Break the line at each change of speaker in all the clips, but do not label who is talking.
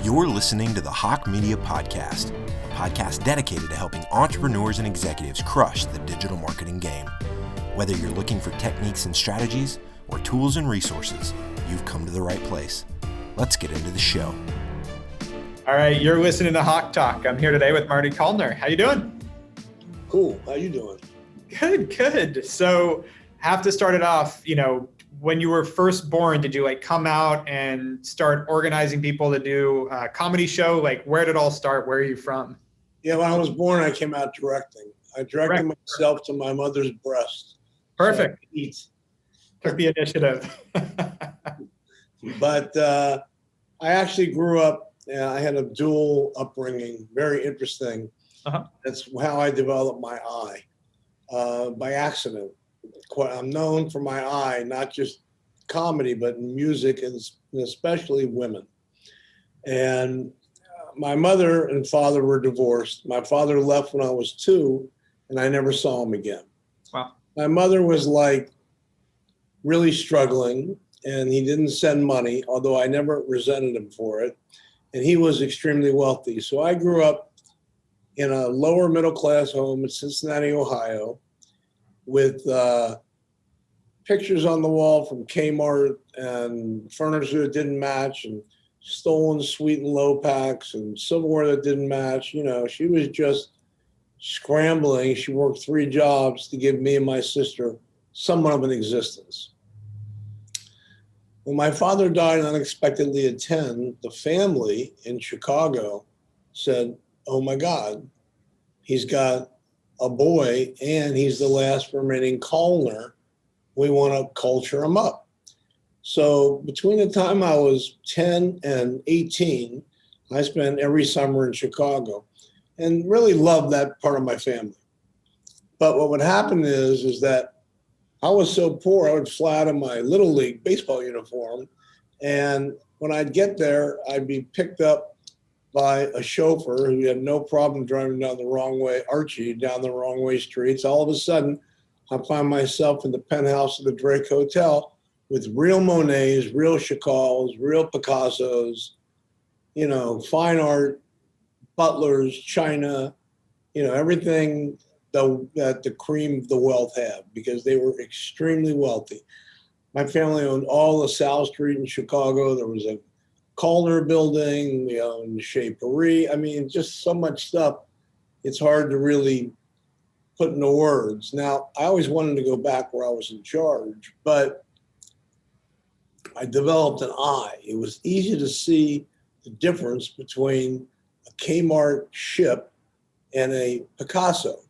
You're listening to the Hawke Media Podcast, a podcast dedicated to helping entrepreneurs and executives crush the digital marketing game. Whether you're looking for techniques and strategies or tools and resources, you've come to the right place. Let's get into the show.
All right, you're listening to HawkeTalk. I'm here today with Marty Callner. How you doing?
Cool. How you doing?
Good. So have to start it off, when you were first born, did you come out and start organizing people to do a comedy show? Where did it all start? Where are you from?
Yeah, when I was born, I came out directing. I directed myself to my mother's breast.
Perfect.
So eat.
Took the initiative.
But I actually grew up, I had a dual upbringing, very interesting.
Uh-huh.
That's how I developed my eye, by accident. I'm known for my eye, not just comedy, but in music and especially women. And my mother and father were divorced. My father left when I was 2, and I never saw him again.
Wow.
My mother was really struggling, and he didn't send money, although I never resented him for it. And he was extremely wealthy. So I grew up in a lower middle class home in Cincinnati, Ohio, with pictures on the wall from Kmart and furniture that didn't match and stolen sweet and low packs and silverware that didn't match. She was just scrambling. She worked 3 jobs to give me and my sister somewhat of an existence. When my father died unexpectedly at 10, the family in Chicago said, "Oh my God, he's got a boy and he's the last remaining Callner. We want to culture him up." So between the time I was 10 and 18, I spent every summer in Chicago and really loved that part of my family. But what would happen is that I was so poor, I would fly out in my Little League baseball uniform. And when I'd get there, I'd be picked up by a chauffeur who had no problem driving down the wrong way, Archie, down the wrong way streets. All of a sudden, I find myself in the penthouse of the Drake Hotel with real Monets, real Chagals, real Picassos, fine art, butlers, china, everything that the cream of the wealth had, because they were extremely wealthy. My family owned all the South Street in Chicago. There was a Callner building, we owned Chez Paris. Just so much stuff. It's hard to really put into words. Now, I always wanted to go back where I was in charge, but I developed an eye. It was easy to see the difference between a Kmart ship and a Picasso.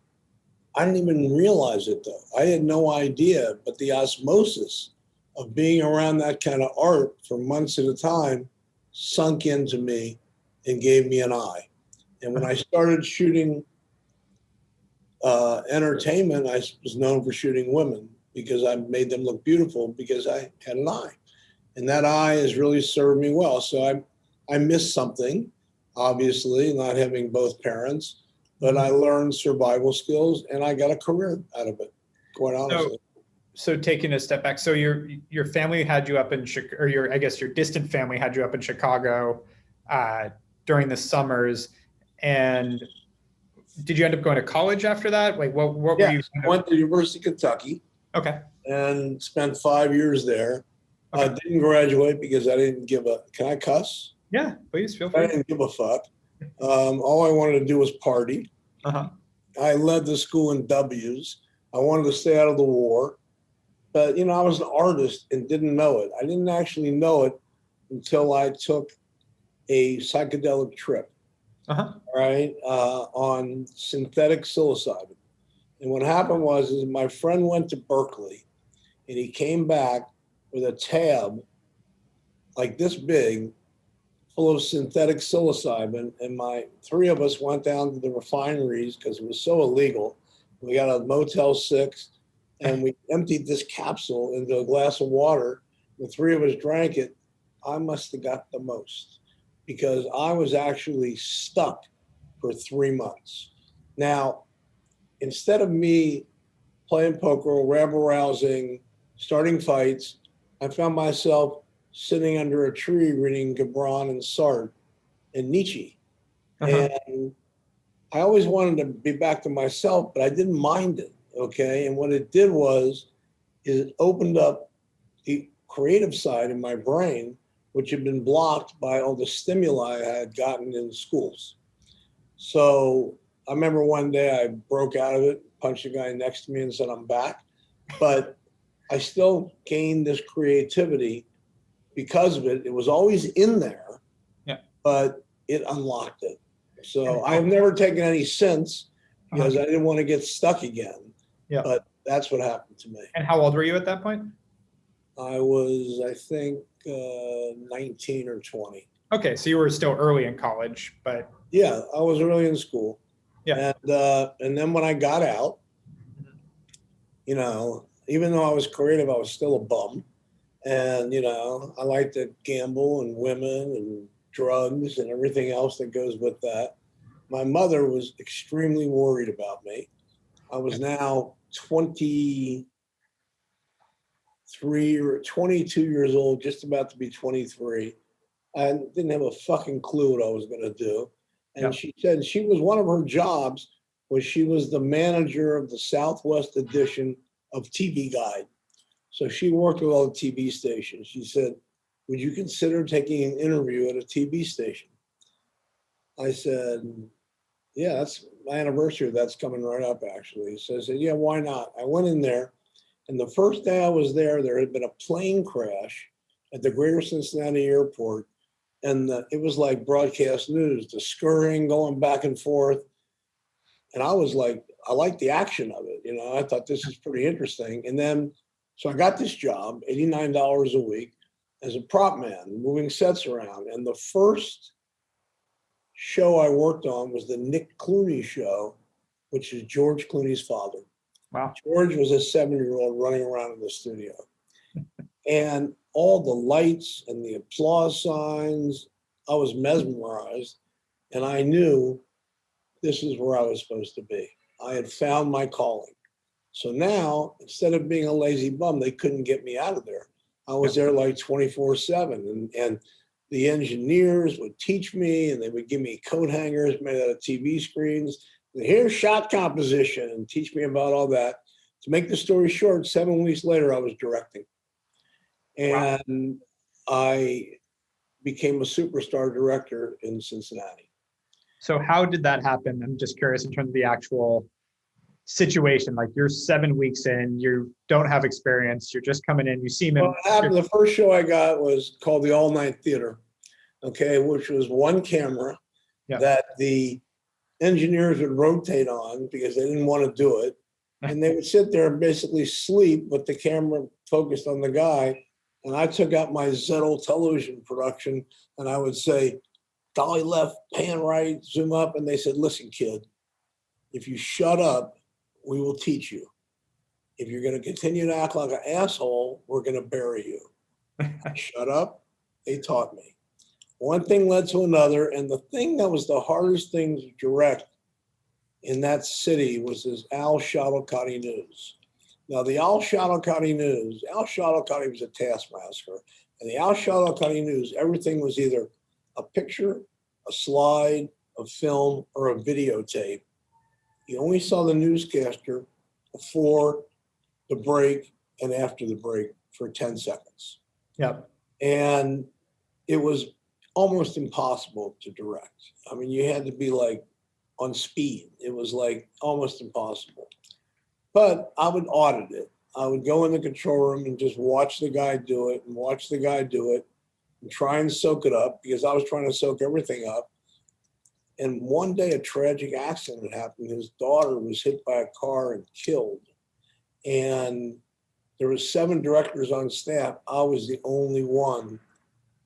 I didn't even realize it though. I had no idea, but the osmosis of being around that kind of art for months at a time sunk into me and gave me an eye. And when I started shooting entertainment, I was known for shooting women because I made them look beautiful because I had an eye. And that eye has really served me well. So I missed something, obviously, not having both parents, but I learned survival skills and I got a career out of it, quite honestly.
So taking a step back, so your family had you up in Chicago, or your distant family had you up in Chicago during the summers, and did you end up going to college after that? What were you?
I went to the University of Kentucky.
Okay.
And spent 5 years there.
Okay.
I didn't graduate because I didn't give a. Can I cuss?
Yeah, please feel free.
I didn't give a fuck. All I wanted to do was party.
Uh-huh.
I led the school in W's. I wanted to stay out of the war. But, I was an artist and didn't know it. I didn't actually know it until I took a psychedelic trip, right, on synthetic psilocybin. And what happened was my friend went to Berkeley, and he came back with a tab like this big full of synthetic psilocybin. And 3 of us went down to the refineries because it was so illegal. We got a Motel 6. And we emptied this capsule into a glass of water. The 3 of us drank it. I must have got the most because I was actually stuck for 3 months. Now, instead of me playing poker, rabble-rousing, starting fights, I found myself sitting under a tree reading Gibran and Sartre and Nietzsche.
Uh-huh.
And I always wanted to be back to myself, but I didn't mind it. Okay. And what it did was it opened up the creative side in my brain, which had been blocked by all the stimuli I had gotten in schools. So I remember one day I broke out of it, punched the guy next to me and said, I'm back. But I still gained this creativity because of it. It was always in there,
Yeah.
but it unlocked it. So
And
I've never taken any since because
Uh-huh.
I didn't want to get stuck again.
Yeah.
But that's what happened to me.
And how old were you at that point?
I was, I think, 19 or 20.
Okay, so you were still early in college, but
Yeah, I was early in school.
Yeah.
And then when I got out, you know, even though I was creative, I was still a bum. And, you know, I like to gamble and women and drugs and everything else that goes with that. My mother was extremely worried about me. I was now 23 or 22 years old, just about to be 23. I didn't have a fucking clue what I was going to do. And
Yeah.
she said she was, one of her jobs was she was the manager of the Southwest edition of TV Guide. So she worked with all the TV stations. She said, would you consider taking an interview at a TV station? I said, yeah, that's my anniversary. That's coming right up, actually. So I said, yeah, why not? I went in there. And the first day I was there, there had been a plane crash at the Greater Cincinnati Airport. And it was like broadcast news, the scurrying going back and forth. And I was like, I liked the action of it. You know, I thought this is pretty interesting. And then, so I got this job, $89 a week as a prop man, moving sets around. And the first show I worked on was the Nick Clooney show, which is George Clooney's father.
Wow.
George was a 7-year-old running around in the studio. And all the lights and the applause signs, I was mesmerized. And I knew this is where I was supposed to be. I had found my calling. So now, instead of being a lazy bum, they couldn't get me out of there. I was there like 24/7. And the engineers would teach me, and they would give me coat hangers made out of TV screens. And here's shot composition, and teach me about all that. To make the story short, 7 weeks later, I was directing. And I became a superstar director in Cincinnati.
So how did that happen? I'm just curious in terms of the actual situation. Like you're 7 weeks in, you don't have experience, you're just coming in, you seem in.
Well, what happened, the first show I got was called the All Night Theater, okay, which was one camera that the engineers would rotate on because they didn't want to do it. And they would sit there and basically sleep with the camera focused on the guy. And I took out my Zettel television production and I would say, dolly left, pan right, zoom up. And they said, listen, kid, if you shut up, we will teach you. If you're going to continue to act like an asshole, we're going to bury you. I shut up. They taught me. One thing led to another. And the thing that was the hardest thing to direct in that city was this Al Shuttlecotty News. Now, the Al Shuttlecotty News, Al Shuttlecotty was a taskmaster. And the Al Shuttlecotty News, everything was either a picture, a slide, a film, or a videotape. You only saw the newscaster before the break and after the break for 10 seconds.
Yep.
And it was almost impossible to direct. I mean, you had to be like on speed. It was like almost impossible. But I would audit it. I would go in the control room and just watch the guy do it and watch the guy do it and try and soak it up because I was trying to soak everything up. And one day a tragic accident happened. His daughter was hit by a car and killed. And there were 7 directors on staff. I was the only one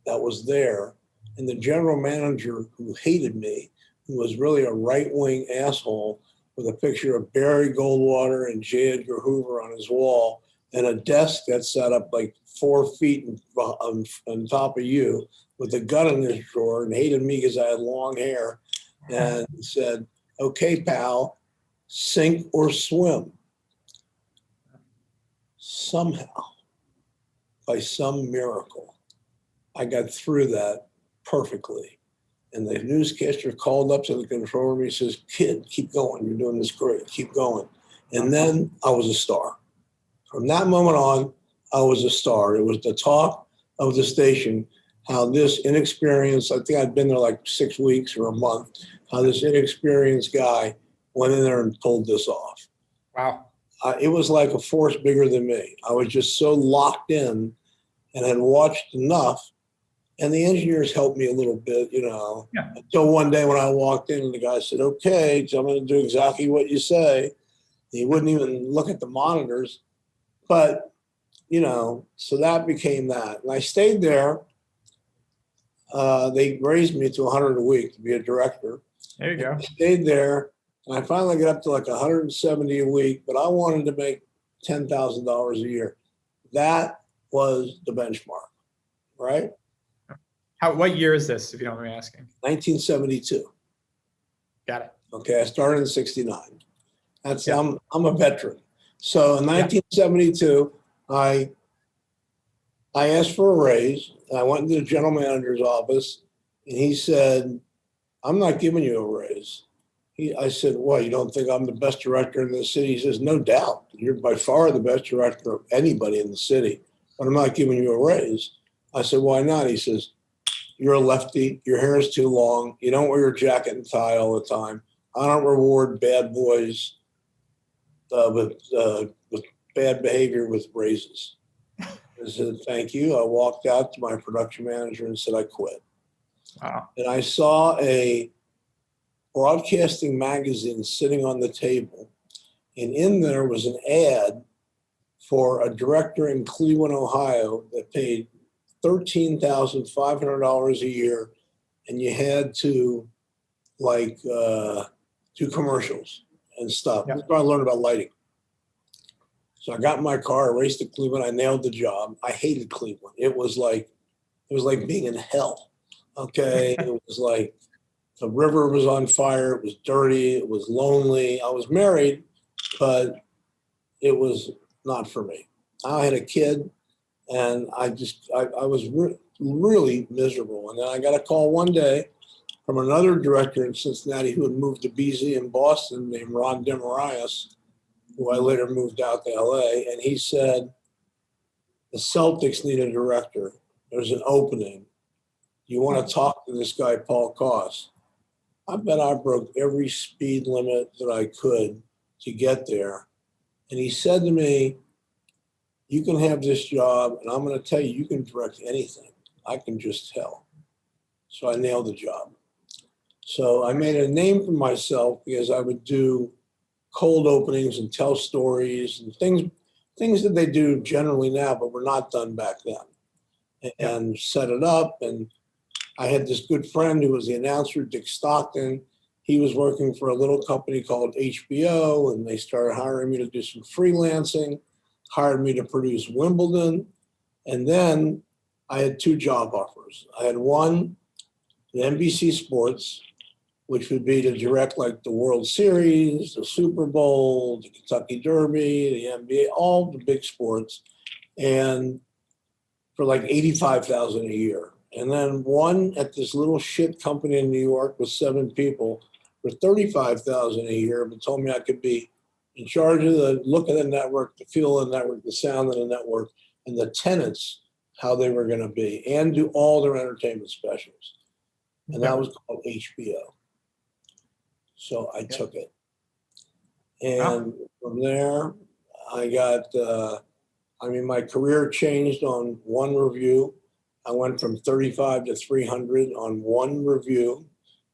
that was there. And the general manager, who hated me, who was really a right-wing asshole with a picture of Barry Goldwater and J. Edgar Hoover on his wall and a desk that sat up like 4 feet on top of you with a gun in his drawer, and hated me because I had long hair, and said, okay, pal, sink or swim. Somehow, by some miracle, I got through that perfectly. And the newscaster called up to the control room. He says, "Kid, keep going. You're doing this great. Keep going." And then I was a star. From that moment on, I was a star. It was the talk of the station, how this inexperienced, I think I'd been there like 6 weeks or a month, how this inexperienced guy went in there and pulled this off.
Wow.
It was like a force bigger than me. I was just so locked in and had watched enough. And the engineers helped me a little bit, until one day when I walked in and the guy said, "Okay, so I'm going to do exactly what you say." He wouldn't even look at the monitors. But, so that became that. And I stayed there. They raised me to 100 a week to be a director.
There you go.
I stayed there. And I finally got up to like 170 a week, but I wanted to make $10,000 a year. That was the benchmark, right?
What year is this, if you don't mind me asking?
1972.
Got it.
Okay, I started in '69. I'm a veteran. So in 1972, I asked for a raise. And I went into the general manager's office, and he said, "I'm not giving you a raise." I said, "Well, you don't think I'm the best director in the city?" He says, "No doubt. You're by far the best director of anybody in the city, but I'm not giving you a raise." I said, "Why not?" He says, "You're a lefty. Your hair is too long. You don't wear your jacket and tie all the time. I don't reward bad boys with bad behavior with raises." I said, "Thank you." I walked out to my production manager and said, "I quit."
Wow.
And I saw a broadcasting magazine sitting on the table, and in there was an ad for a director in Cleveland, Ohio, that paid $13,500 a year, and you had to do commercials and stuff.
Yeah.
That's where I learned about lighting. So I got in my car, I raced to Cleveland. I nailed the job. I hated Cleveland. It was like being in hell. Okay, it was like the river was on fire. It was dirty. It was lonely. I was married, but it was not for me. I had a kid, and I was really miserable. And then I got a call one day from another director in Cincinnati who had moved to BZ in Boston named Ron Demarias, who I later moved out to LA. And he said, "The Celtics need a director. There's an opening. You want to talk to this guy, Paul Koss?" I bet I broke every speed limit that I could to get there. And he said to me, "You can have this job, and I'm going to tell you, you can direct anything. I can just tell." So I nailed the job. So I made a name for myself because I would do cold openings and tell stories and things that they do generally now, but were not done back then, and set it up. And I had this good friend who was the announcer, Dick Stockton. He was working for a little company called HBO, and they started hiring me to do some freelancing, hired me to produce Wimbledon. And then I had two job offers. I had one at NBC Sports, which would be to direct like the World Series, the Super Bowl, the Kentucky Derby, the NBA, all the big sports, and for like $85,000 a year. And then one at this little shit company in New York with 7 people for $35,000 a year, but told me I could be in charge of the look of the network, the feel of the network, the sound of the network, and the tenants, how they were going to be, and do all their entertainment specials. And that was called HBO. So I took it. And from there, I got, my career changed on one review. I went from 35 to 300 on one review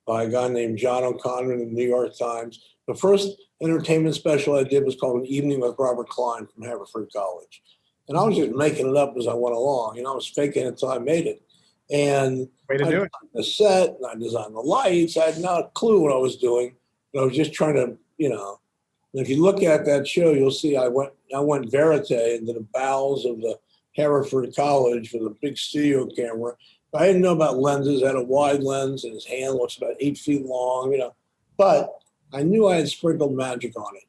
by a guy named John O'Connor in the New York Times. The first entertainment special I did was called An Evening with Robert Klein from Haverford College. And I was just making it up as I went along. I was faking it until I made it. And
Way to do it.
The set, and I designed the lights. I had not a clue what I was doing, but I was just trying to, and if you look at that show, you'll see I went verite into the bowels of the Haverford College with a big studio camera. I didn't know about lenses. I had a wide lens, and his hand looks about 8 feet long, But I knew I had sprinkled magic on it.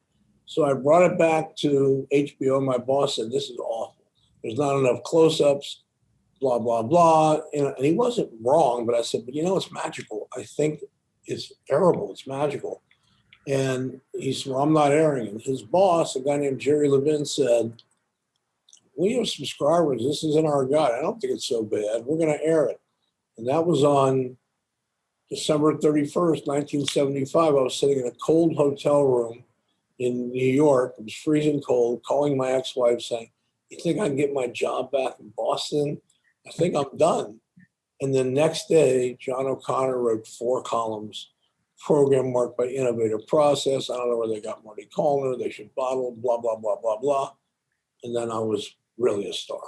So I brought it back to HBO. My boss said, "This is awful. There's not enough close-ups. blah, blah, blah. And he wasn't wrong, but I said, but it's magical. I think it's terrible. It's magical. And he said, well, I'm not airing it. His boss, a guy named Jerry Levin, said, we have subscribers. This isn't our guy. I don't think it's so bad. We're going to air it. And that was on December 31st, 1975. I was sitting in a cold hotel room in New York. It was freezing cold, calling my ex-wife saying, you think I can get my job back in Boston? I think I'm done. And the next day, John O'Connor wrote 4 columns, program marked by innovative process. I don't know where they got Marty Callner. They should bottle, blah, blah, blah, blah, blah. And then I was really a star.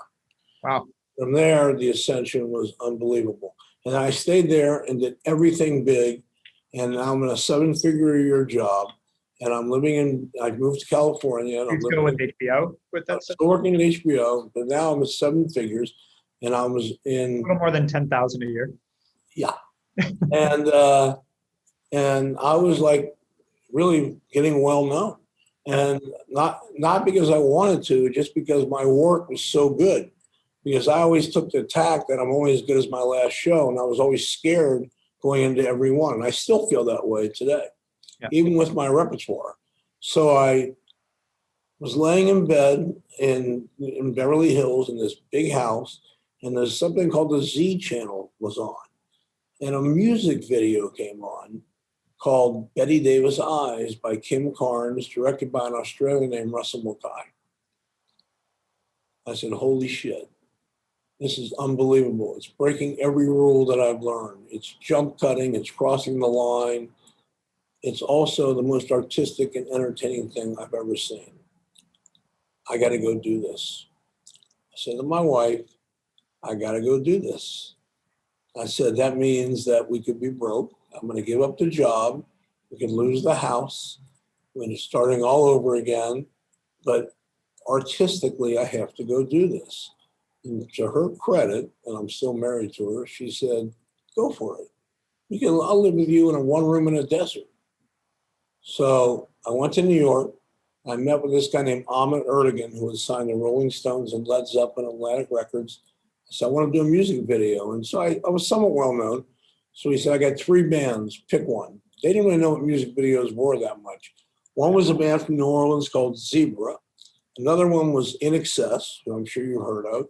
Wow.
From there, the ascension was unbelievable. And I stayed there and did everything big. And now I'm in a 7-figure-a-year job. And I moved to California. And
You still with HBO with that?
Still working at HBO, but now I'm at 7 figures. And I was in
a little more than 10,000 a year.
Yeah. And I was like really getting well known. And not because I wanted to, just because my work was so good. Because I always took the tack that I'm only as good as my last show, and I was always scared going into every one. And I still feel that way today, even with my repertoire. So I was laying in bed in Beverly Hills in this big house, and there's something called the Z Channel was on. And a music video came on called Betty Davis Eyes by Kim Carnes, directed by an Australian named Russell Mulcahy. I said, holy shit, this is unbelievable. It's breaking every rule that I've learned. It's jump cutting, it's crossing the line. It's also the most artistic and entertaining thing I've ever seen. I got to go do this. I said to my wife, I got to go do this. I said, that means that we could be broke. I'm going to give up the job. We could lose the house. We're starting all over again. But artistically, I have to go do this. And to her credit, and I'm still married to her, she said, go for it. I'll live with you in a 1 room in a desert. So I went to New York. I met with this guy named Ahmet Ertegun, who had signed the Rolling Stones and Led Zeppelin and Atlantic Records. So I want to do a music video. And so I was somewhat well known. So he said, I got 3 bands, pick one. They didn't really know what music videos were that much. One was a band from New Orleans called Zebra. Another one was In Excess, who I'm sure you heard of.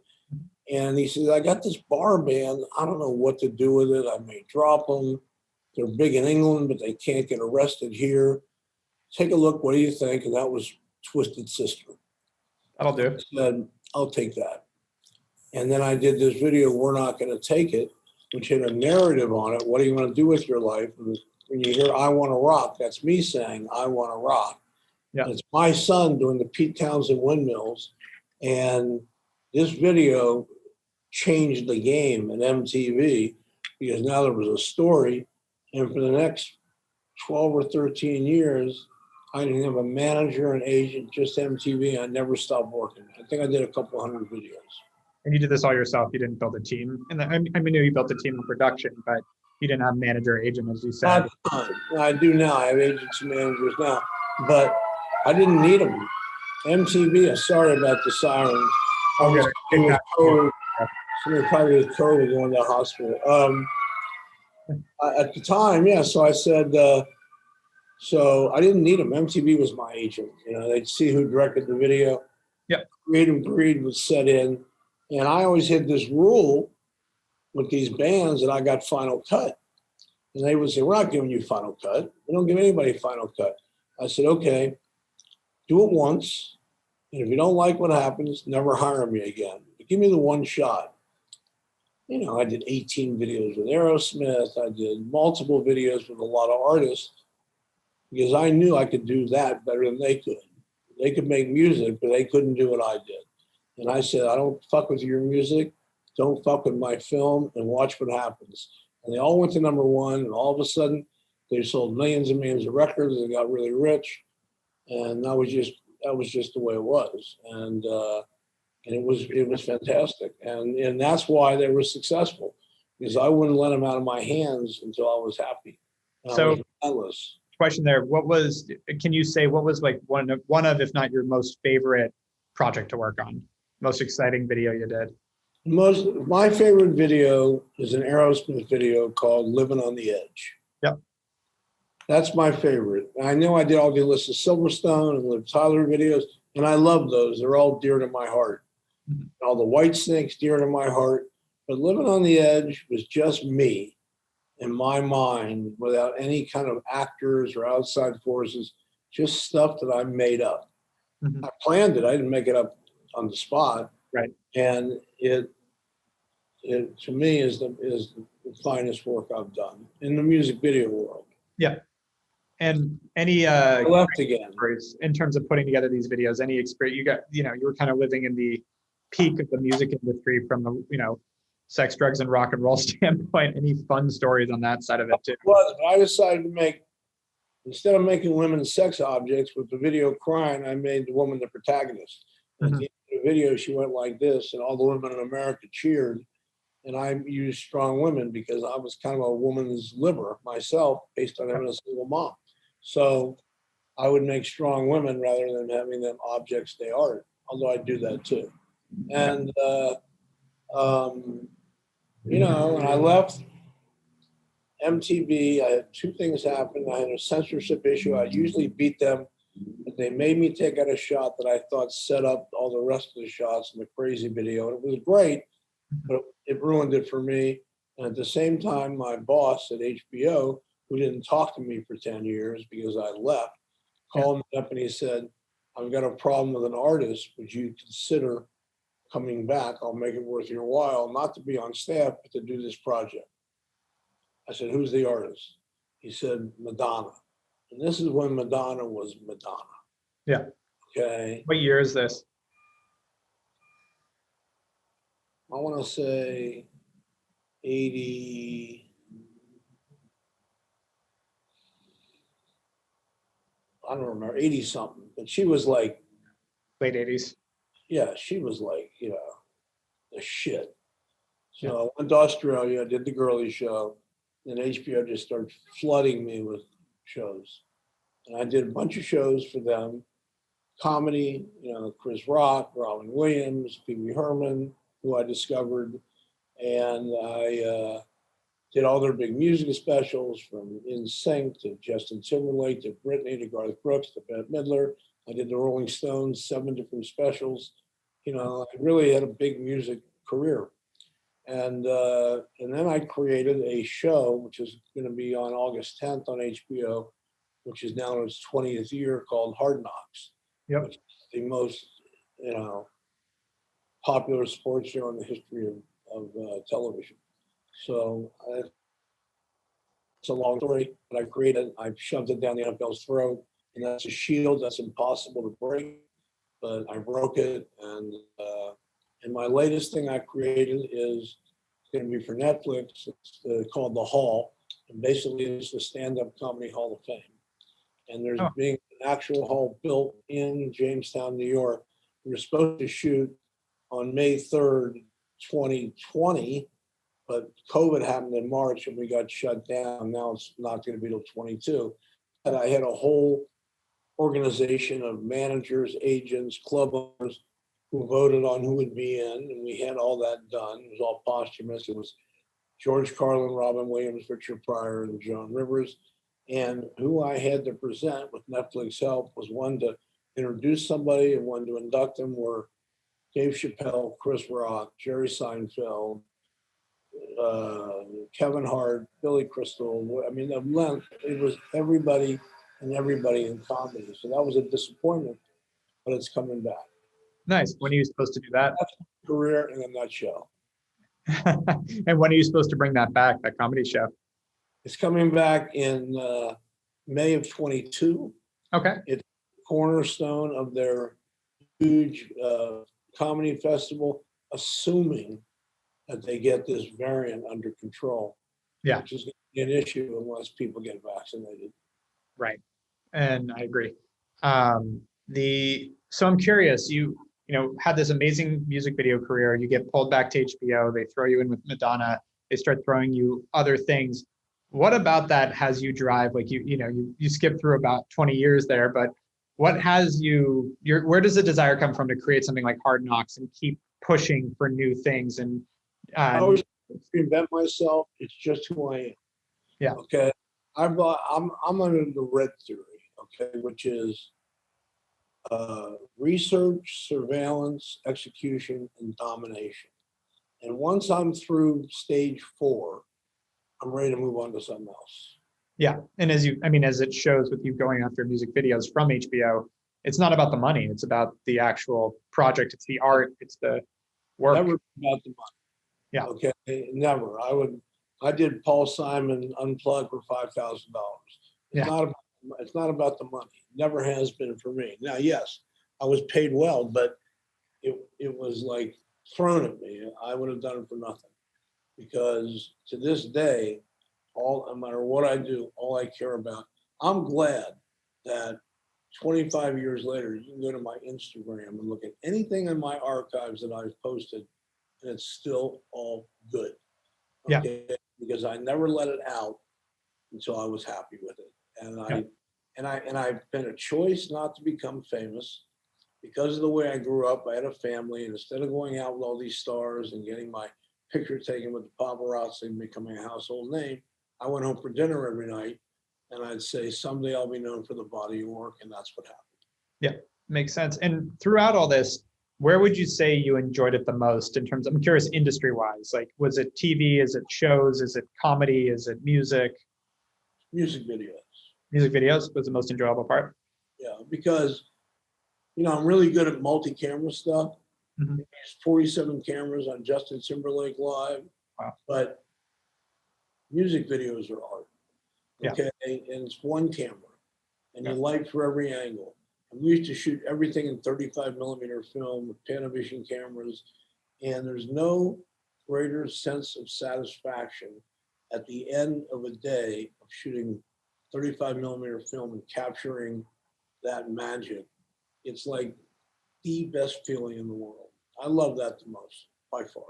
And he said, I got this bar band. I don't know what to do with it. I may drop them. They're big in England, but they can't get arrested here. Take a look. What do you think? And that was Twisted Sister.
That'll do.
I said, I'll take that. And then I did this video, We're Not Going to Take It, which had a narrative on it. What do you want to do with your life? And when you hear I Want to Rock, that's me saying I want to rock.
Yeah.
And it's my son doing the Pete Townsend windmills. And this video changed the game at MTV because now there was a story. And for the next 12 or 13 years, I didn't have a manager, an agent, just MTV. I never stopped working. I think I did a couple 100 videos.
And you did this all yourself. You didn't build a team. And I knew you built a team in production, but you didn't have manager or agent, as you said.
I do now. I have agents and managers now, but I didn't need them. MTV, sorry about the sirens. Somebody probably with COVID going to the hospital. At the time, yeah, so I said, so I didn't need them. MTV was my agent. They'd see who directed the video.
Yep.
Creative greed was set in. And I always had this rule with these bands that I got final cut. And they would say, we're not giving you final cut. We don't give anybody final cut. I said, okay, do it once. And if you don't like what happens, never hire me again. But give me the one shot. I did 18 videos with Aerosmith. I did multiple videos with a lot of artists because I knew I could do that better than they could. They could make music, but they couldn't do what I did. And I said, I don't fuck with your music. Don't fuck with my film and watch what happens. And they all went to #1. And all of a sudden they sold millions and millions of records. They got really rich. And that was just the way it was. And it was fantastic. And that's why they were successful, because I wouldn't let them out of my hands until I was happy.
So question there, can you say what was like one of, if not your most favorite project to work on? Most exciting video you did?
My favorite video is an Aerosmith video called "Living on the Edge."
Yep.
That's my favorite. I know I did all the Alyssa Silverstone and Liv Tyler videos, and I love those. They're all dear to my heart.
Mhm.
All the White Snakes dear to my heart. But "Living on the Edge" was just me in my mind, without any kind of actors or outside forces, just stuff that I made up.
Mhm.
I planned it. I didn't make it up on the spot.
Right.
And it to me is the finest work I've done in the music video world.
Yeah. And any
I left again.
stories in terms of putting together these videos, any experience you got, you were kind of living in the peak of the music industry from the, sex, drugs, and rock and roll standpoint. Any fun stories on that side of it too?
Well, I decided to instead of making women sex objects with the video crying, I made the woman the protagonist. At the end of the video, she went like this, and all the women in America cheered. And I used strong women because I was kind of a woman's liver myself, based on having a single mom. So I would make strong women rather than having them objects they are, although I do that too. And, when I left MTV, I had two things happen. I had a censorship issue. I usually beat them, but they made me take out a shot that I thought set up all the rest of the shots in the crazy video. And it was great, but it ruined it for me. And at the same time, my boss at HBO, who didn't talk to me for 10 years because I left, called me up and he said, "I've got a problem with an artist. Would you consider coming back? I'll make it worth your while, not to be on staff, but to do this project." I said, "Who's the artist?" He said, "Madonna." And this is when Madonna was Madonna.
Yeah.
Okay.
What year is this?
I want to say 80. I don't remember, 80 something, but she was like,
Late 80s.
yeah, she was like, the shit. So I went to Australia, did the girly show, and HBO just started flooding me with shows. And I did a bunch of shows for them, comedy, Chris Rock, Robin Williams, Pee Wee Herman, who I discovered. And I did all their big music specials, from NSYNC to Justin Timberlake to Britney to Garth Brooks to Bette Midler. I did the Rolling Stones, 7 different specials. I really had a big music career. And then I created a show, which is going to be on August 10th on HBO, which is now in its 20th year, called Hard Knocks.
Yep.
Which is the most, popular sports show in the history of television. So it's a long story, but I created, I shoved it down the NFL's throat, and that's a shield that's impossible to break, but I broke it. And my latest thing I created is going to be for Netflix. It's called The Hall, and basically it's the stand-up comedy Hall of Fame. And there's being an actual hall built in Jamestown, New York. We were supposed to shoot on May 3rd, 2020, but COVID happened in March and we got shut down. Now it's not going to be till 22. And I had a whole organization of managers, agents, club owners who voted on who would be in, and we had all that done. It was all posthumous. It was George Carlin, Robin Williams, Richard Pryor, and Joan Rivers. And who I had to present with Netflix help was one to introduce somebody and one to induct them were Dave Chappelle, Chris Rock, Jerry Seinfeld, Kevin Hart, Billy Crystal. I mean, it was everybody and everybody in comedy. So that was a disappointment, but it's coming back.
Nice. When are you supposed to do that?
That's my career in a nutshell.
And when are you supposed to bring that back, that comedy show?
It's coming back in May of 22.
Okay.
It's a cornerstone of their huge comedy festival, assuming that they get this variant under control.
Yeah.
Which is going to be an issue unless people get vaccinated.
Right. And I agree. So I'm curious, you had this amazing music video career. You get pulled back to HBO. They throw you in with Madonna. They start throwing you other things. What about that has you drive? Like you skip through about 20 years there, but what has you? Where does the desire come from to create something like Hard Knocks and keep pushing for new things and
I always reinvent myself. It's just who I am.
Yeah.
Okay. I'm under the red theory. Okay, which is research, surveillance, execution, and domination. And once I'm through stage 4, I'm ready to move on to something else.
Yeah. And as it shows with you going after music videos from HBO, it's not about the money. It's about the actual project. It's the art. It's the work.
Never about the money.
Yeah.
Okay. Never. I did Paul Simon Unplugged for $5,000. It's not about the money. Never has been for me. Now, yes, I was paid well, but it was like thrown at me. I would have done it for nothing, because to this day, no matter what I do, all I care about. I'm glad that 25 years later, you can go to my Instagram and look at anything in my archives that I've posted, and it's still all good. Okay? Yeah. Because I never let it out until I was happy with it. And I've been a choice not to become famous because of the way I grew up. I had a family, and instead of going out with all these stars and getting my picture taken with the paparazzi and becoming a household name, I went home for dinner every night, and I'd say, someday I'll be known for the body of work, and that's what happened.
Yeah, makes sense. And throughout all this, where would you say you enjoyed it the most in terms of, I'm curious, industry-wise, like, was it TV? Is it shows? Is it comedy? Is it music?
Music videos.
Music videos was the most enjoyable part?
Yeah, because, I'm really good at multi-camera stuff.
Mm-hmm.
47 cameras on Justin Timberlake Live.
Wow.
But music videos are art. Okay. Yeah. And it's one camera, and you light for every angle. And we used to shoot everything in 35 millimeter film with Panavision cameras. And there's no greater sense of satisfaction at the end of a day of shooting 35 millimeter film and capturing that magic. It's like the best feeling in the world. I love that the most, by far.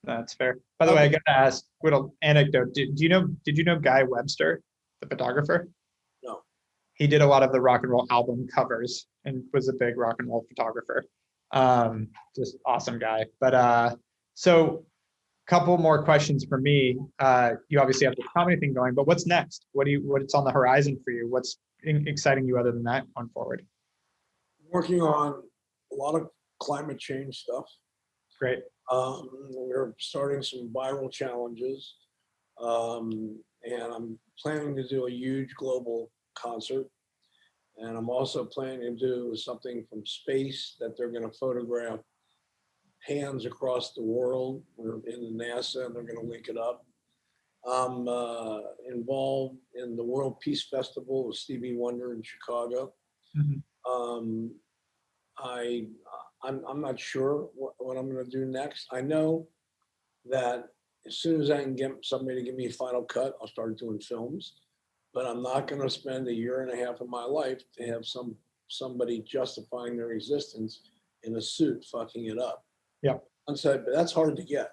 That's fair. By the way, I got to ask a little anecdote. Did you know Guy Webster, the photographer?
No.
He did a lot of the rock and roll album covers and was a big rock and roll photographer. Just awesome guy. But so couple more questions for me. You obviously have the comedy thing going, but what's next? What's on the horizon for you? What's exciting you other than that going forward?
Working on a lot of climate change stuff.
Great.
We're starting some viral challenges, and I'm planning to do a huge global concert. And I'm also planning to do something from space that they're going to photograph hands across the world. We're in NASA, and they're going to link it up. I'm involved in the World Peace Festival with Stevie Wonder in Chicago.
Mm-hmm.
I'm not sure what I'm going to do next. I know that as soon as I can get somebody to give me a final cut, I'll start doing films. But I'm not going to spend 1.5 years of my life to have somebody justifying their existence in a suit fucking it up.
Yeah.
But that's hard to get.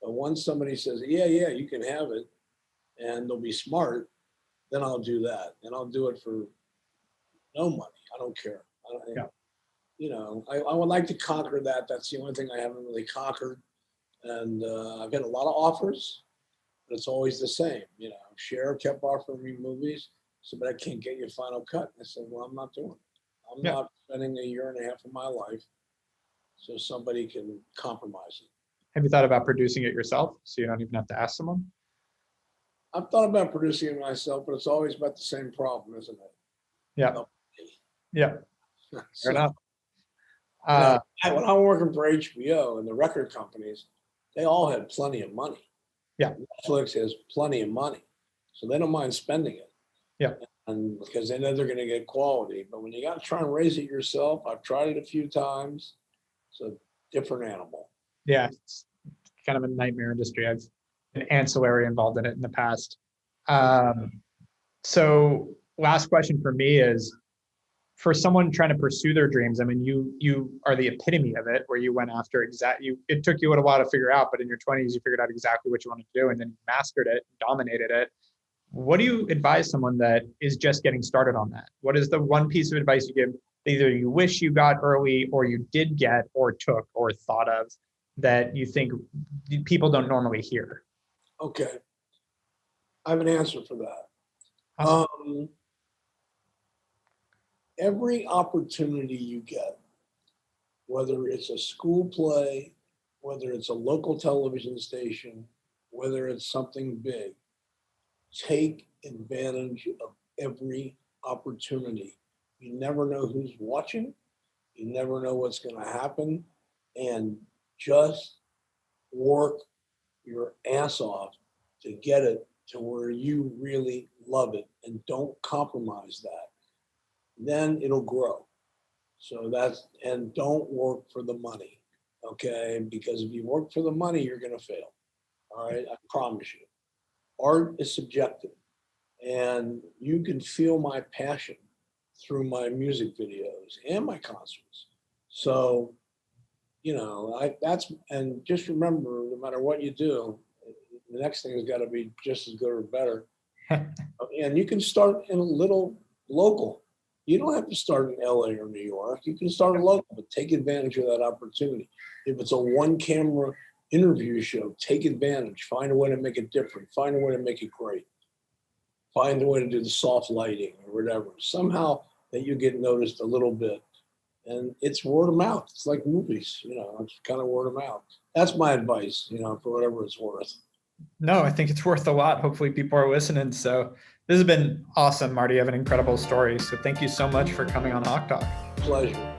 But once somebody says, yeah, you can have it, and they'll be smart, then I'll do that. And I'll do it for no money. I don't care. I would like to conquer that. That's the only thing I haven't really conquered. And I've had a lot of offers, but it's always the same. Cher kept offering me movies, but I can't get you a final cut. I said, well, I'm not doing it. I'm not spending 1.5 years of my life so somebody can compromise it.
Have you thought about producing it yourself so you don't even have to ask someone?
I've thought about producing it myself, but it's always about the same problem, isn't it?
Yeah. Yeah. Fair enough.
When I'm working for HBO and the record companies, they all had plenty of money.
Yeah.
Netflix has plenty of money, so they don't mind spending it.
Yeah.
And because they know they're going to get quality. But when you got to try and raise it yourself, I've tried it a few times. It's a different animal.
Yeah. It's kind of a nightmare industry. I've been ancillary involved in it in the past. So last question for me is, for someone trying to pursue their dreams, I mean, you are the epitome of it, where you went after it took you a while to figure out, but in your 20s, you figured out exactly what you wanted to do, and then you mastered it, dominated it. What do you advise someone that is just getting started on that? What is the one piece of advice you give, either you wish you got early, or you did get, or took, or thought of, that you think people don't normally hear?
Okay. I have an answer for that.
Awesome.
Every opportunity you get, whether it's a school play, whether it's a local television station, whether it's something big, take advantage of every opportunity. You never know who's watching. You never know what's going to happen. And just work your ass off to get it to where you really love it, and don't compromise that. Then it'll grow. So and don't work for the money, okay? Because if you work for the money, you're going to fail. All right, I promise you. Art is subjective, and you can feel my passion through my music videos and my concerts. So, and just remember, no matter what you do, the next thing has got to be just as good or better. And you can start in a little local. You don't have to start in LA or New York. You can start local, but take advantage of that opportunity. If it's a one-camera interview show, take advantage. Find a way to make it different. Find a way to make it great. Find a way to do the soft lighting or whatever. Somehow that you get noticed a little bit. And it's word of mouth. It's like movies, it's kind of word of mouth. That's my advice, for whatever it's worth.
No, I think it's worth a lot. Hopefully people are listening. So this has been awesome, Marty. You have an incredible story. So thank you so much for coming on HawkeTalk.
Pleasure.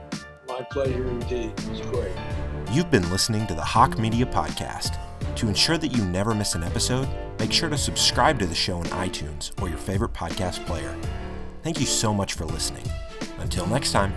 My pleasure indeed. It's great.
You've been listening to the Hawke Media Podcast. To ensure that you never miss an episode, make sure to subscribe to the show in iTunes or your favorite podcast player. Thank you so much for listening. Until next time.